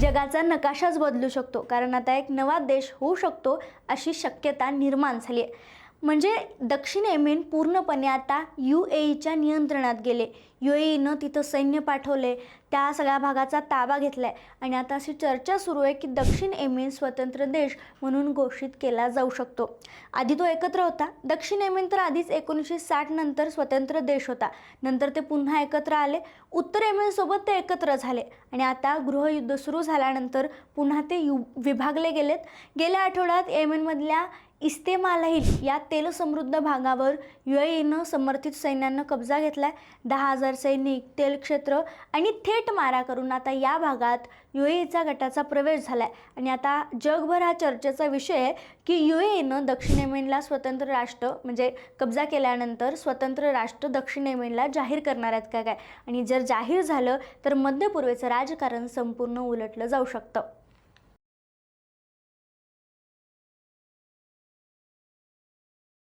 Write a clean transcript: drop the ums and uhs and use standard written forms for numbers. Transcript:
जगाचा नकाशाच बदलू शकतो, कारण आता एक नवा देश होऊ शकतो अशी शक्यता निर्माण झाली आहे. म्हणजे दक्षिण येमेन पूर्णपणे आता UAEच्या नियंत्रणात गेले. UAEनं तिथं सैन्य पाठवले, त्या सगळ्या भागाचा ताबा घेतलाय आणि आता अशी चर्चा सुरू आहे की दक्षिण येमेन स्वतंत्र देश म्हणून घोषित केला जाऊ शकतो. आधी तो एकत्र होता. दक्षिण येमेन तर आधीच 1960 नंतर स्वतंत्र देश होता. नंतर ते पुन्हा एकत्र आले. उत्तर येमेनसोबत ते एकत्र झाले आणि आता गृहयुद्ध सुरू झाल्यानंतर पुन्हा ते विभागले गेलेत. गेल्या आठवड्यात येमेनमधल्या इस्तेमालाहिल या तेलसमृद्ध भागावर UAEनं समर्थित सैन्यानं कब्जा घेतलाय. 10,000 सैनिक, तेल क्षेत्र आणि थेट मारा करून आता या भागात UAEचा गटाचा प्रवेश झालाय आणि आता जगभर हा चर्चेचा विषय आहे की UAEनं दक्षिण येमेनला स्वतंत्र राष्ट्र म्हणजे कब्जा केल्यानंतर स्वतंत्र राष्ट्र दक्षिण येमेनला जाहीर करणार आहेत का काय, आणि जर जाहीर झालं तर मध्य पूर्वेचं राजकारण संपूर्ण उलटलं जाऊ शकतं.